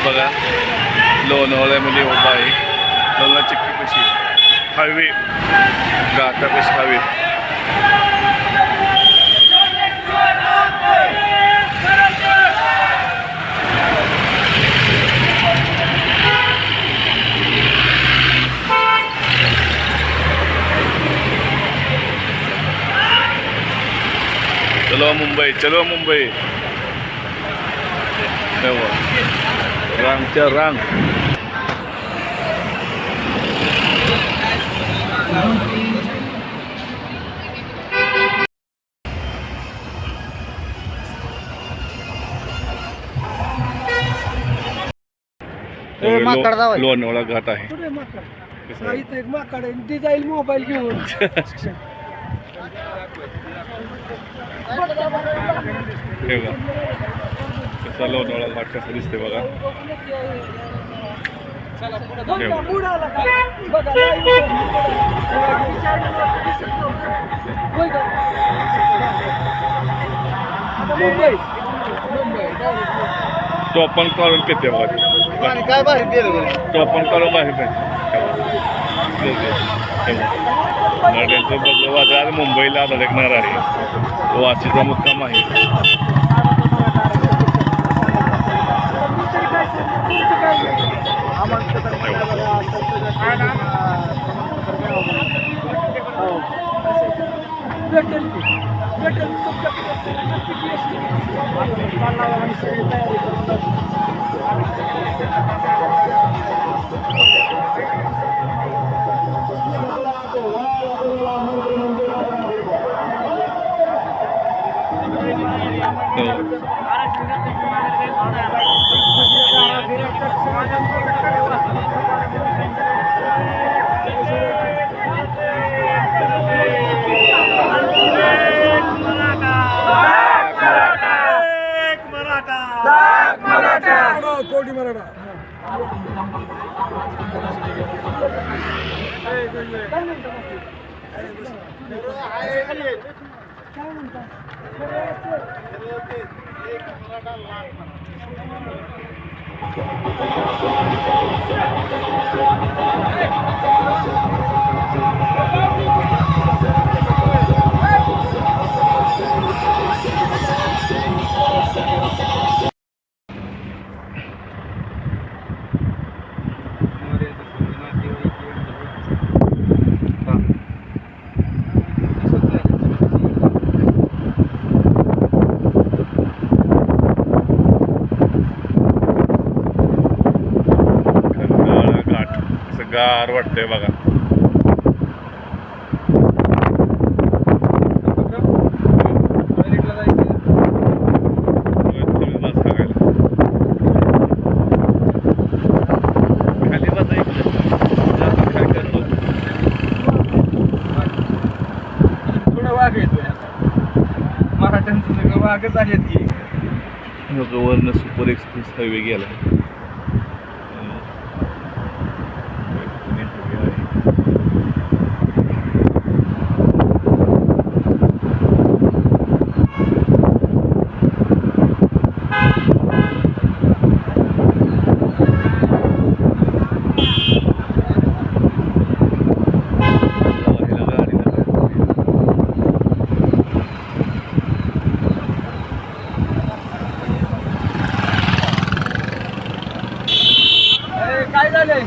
बघा लोणावळ्यामध्ये उभा आहे. लोणावळा चिक्कीपाशी हायवे घाटापाशी हायवे. चलो मुंबई, चलो मुंबई. रांगच्या रांग. लोणावळा घाट आहे. जाईल मोबाईल घेऊन. कसा लोणावळा घाट कसा दिसते बघा. टोपण काढून किती बघा. काय बाहेर टोपण काढून बाहेर आज मुंबईला धडकणार आहे. वाशीचा मुक्काम आहे. कोटी मराठा. गार वाटतंय बघा. वाघ येतोय मराठ्यांचं वाघच आहेत की. वरनं सुपर एक्सप्रेस हायवे गेला. काय झालंय?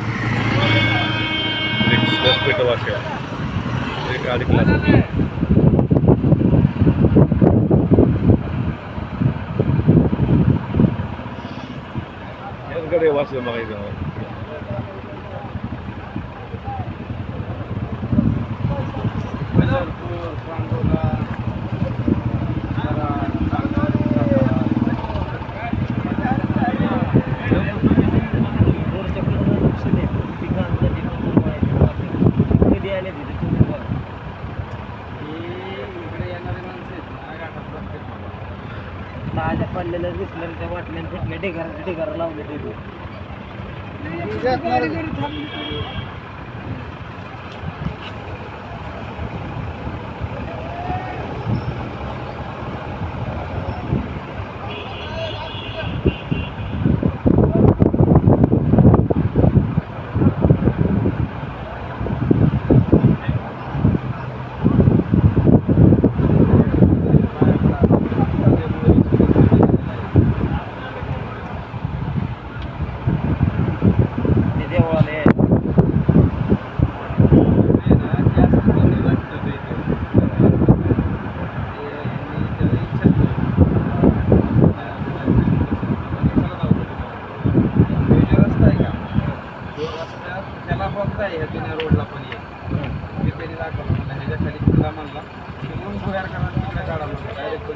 वाचलं बघायचं. ताज्या पडलेलं दिसलं त्या वाटल्या फुटल्या ढिगारा लावले तिथे देवाले त्याला बघताय ह्या जुन्या रोडला पण ये मी त्यांनी दाखवलं म्हणलं ह्याच्या खाली तुला म्हणला म्हणून गोव्यार करा तिकडे काढा म्हणलं डायरेक्ट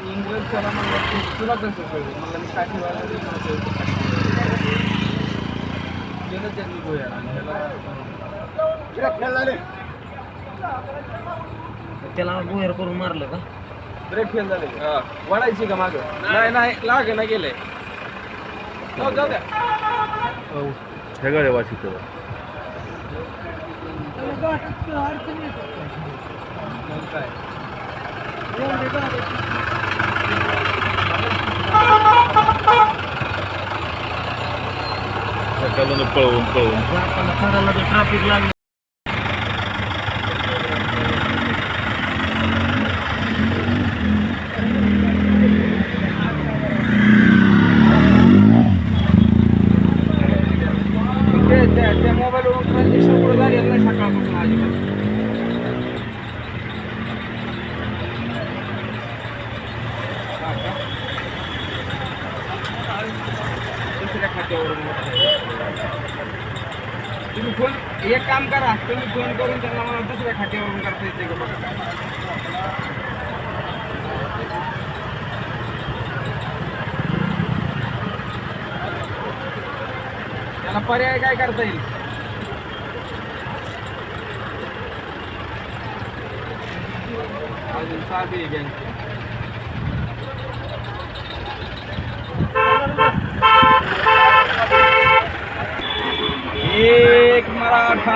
इंग्रज त्याला म्हणलं तुला कसं कळलं म्हणलं मी काठीवाला गेलं त्यांनी गोव्यार आणि त्याला गोहेर करून मारलं का ब्रेक फेल झाले वडायची का मागं नाही लाग ना गेलंय हो जाऊ द्या हे गाड्या वाशी तेव्हा मग काय सकाळून पळवून जाताना थोड्याला ट्रॅफिक लागलं त्या मोबाईलवर ट्रान्झॅक्शन पुढे झालेलं नाही सकाळपासून अजिबात दुसऱ्या खात्यावरून तुम्ही फोन एक काम करा तुम्ही फोन करून त्यांना मला दुसऱ्या खात्यावरून करता येते का बघा त्याला पर्याय काय करता येईल अजून साधी आहे बँक एक मराठा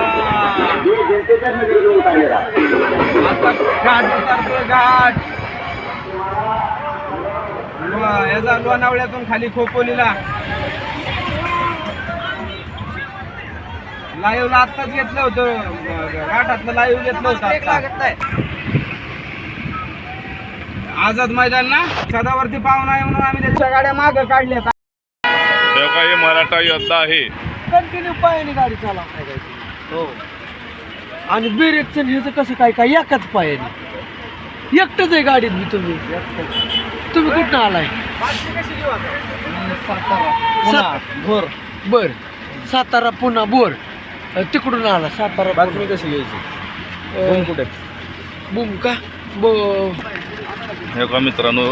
आता घाट उतरतोय घाट याचा लोणावळ्यातून खाली खोपोलीला लाईव्हला आत्ताच घेतलं होतं घाटातलं लाईव्ह घेतलं होतं आझाद मैदान ना सदावरती पाहुणा आहे म्हणून आम्ही त्याच्या गाड्या मागं काढल्या तेव्हा हे मराठा योद्धा आहे कंटिन्यू पायाने गाडी चालवणार हो आणि ब्रेकचं ह्याचं कसं काय काय एकाच पायाने एकटंच आहे गाडीत मी तुम्ही कुठं आलाय भोर बर सातारा पुन्हा बोर तिकडून आला सातारा बातमी कशी घ्यायची कुठे बुम का हे का मित्रांनो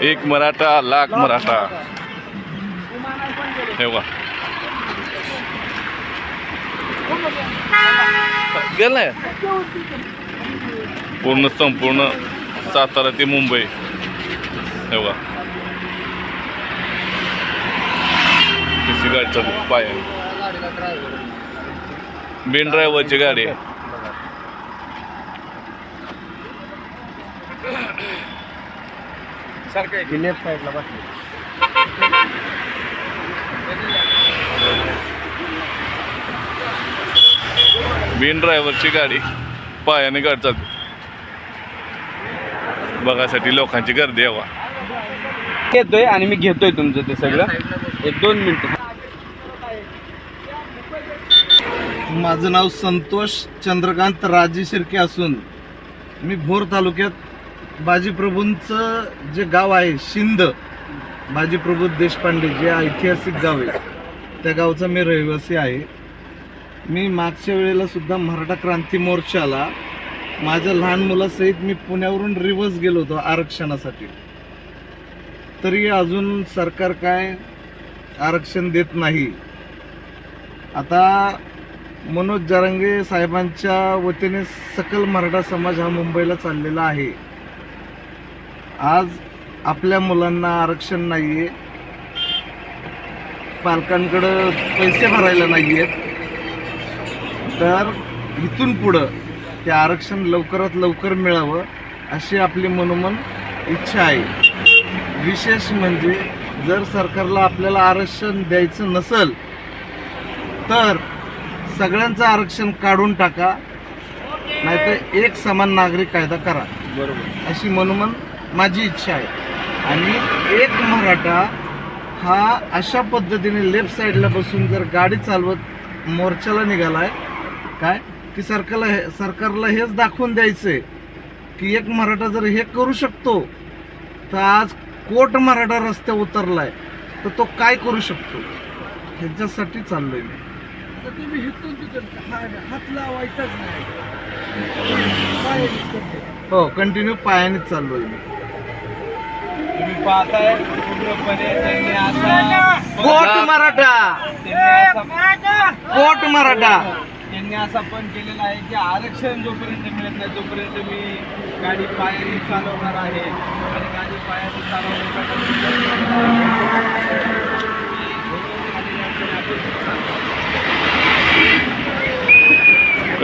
एक मराठा लाख मराठा हे बघा गेलाय पूर्ण संपूर्ण सातारा ते मुंबई हे बघा कशी गाडी चालू पाय बिन ड्रायव्हरची गाडी आहे सारखं लेफ्ट साईडला बसले बिन ड्रायव्हरची गाडी पायाने गाडी चालते बघासाठी लोकांची गर्दी यावा घेतोय आणि मी घेतोय तुमचं ते सगळं 1-2 मिनिटं माझं नाव संतोष चंद्रकांत राजे शिर्के असून मी भोर तालुक्यात बाजीप्रभूंचं जे गाव आहे शिंद बाजीप्रभू देशपांडे जे ऐतिहासिक गाव आहे त्या गावचा मी रहिवासी आहे. मी मागच्या वेळेला सुद्धा मराठा क्रांती मोर्चाला माझ्या लहान मुलासहित मी पुण्यावरून रिवर्स गेलो होतो आरक्षणासाठी, तरी अजून सरकार काय आरक्षण देत नाही. आता मनोज जरांगे साहेबांच्या वतीने सकल मराठा समाज हा मुंबईला चाललेला आहे. आज आपल्या मुलांना आरक्षण नाहीये, पालकांकडं पैसे भरायला नाही आहेत, तर इथून पुढं ते आरक्षण लवकरात लवकर मिळावं अशी आपली मनोमन इच्छा आहे. विशेष म्हणजे जर सरकारला आपल्याला आरक्षण द्यायचं नसेल तर सगळ्यांचं आरक्षण काढून टाका, नाहीतर एक समान नागरिक कायदा करा, बरोबर. अशी मनोमन माझी इच्छा आहे. आणि एक मराठा हा अशा पद्धतीने लेफ्ट साईडला बसून जर गाडी चालवत मोर्चाला निघालाय काय की सरकारला हेच दाखवून द्यायचंय की एक मराठा जर हे करू शकतो तर आज कोट मराठा रस्त्यावर उतरलाय तर तो काय करू शकतो, ह्याच्यासाठी चाललोय मी. तर तुम्ही हिथून तिथून हात लावायचाच नाही, पायानेच करते. हो, कंटिन्यू पायानेच चाललोय मी. तुम्ही पाहताय पूर्णपणे त्यांनी असा कोट मराठा, कोट मराठा. त्यांनी असा पण केलेला आहे की आरक्षण जोपर्यंत मिळत नाही तोपर्यंत मी गाडी पायाने चालवणार आहे. आणि गाडी पायाने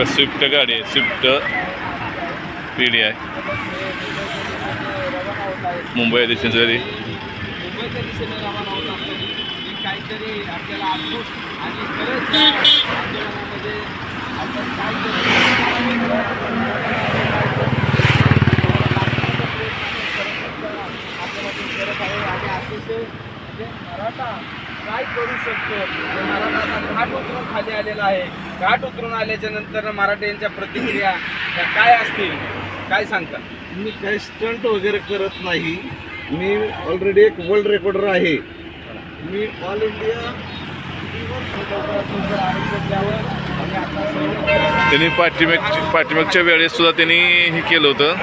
स्विफ्ट गाडी आहे, स्विफ्ट पिढी आहे. मुंबई दिशेने जरी मुंबईच्या दिशेने रवाना होत असताना ही काहीतरी आपल्याला अद्भुत आणि खरंच या आंदोलनामध्ये आपण काय आणि अतिशय म्हणजे मराठा काय करू शकतो. मराठा घाट उतरून खाली आलेला आहे. घाट उतरून आल्याच्या नंतर मराठ्यांच्या प्रतिक्रिया त्या काय असतील, काय सांगता? मी काही स्टंट वगैरे करत नाही. मी ऑलरेडी एक वर्ल्ड रेकॉर्डर आहे. मी ऑल इंडिया त्यांनी पाठीमागच्या वेळेस सुद्धा त्यांनी हे केलं होतं.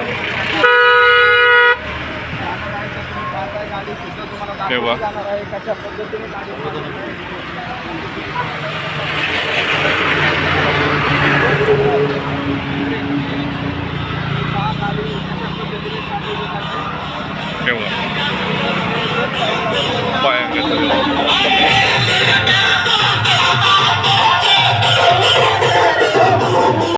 कशा पद्धतीने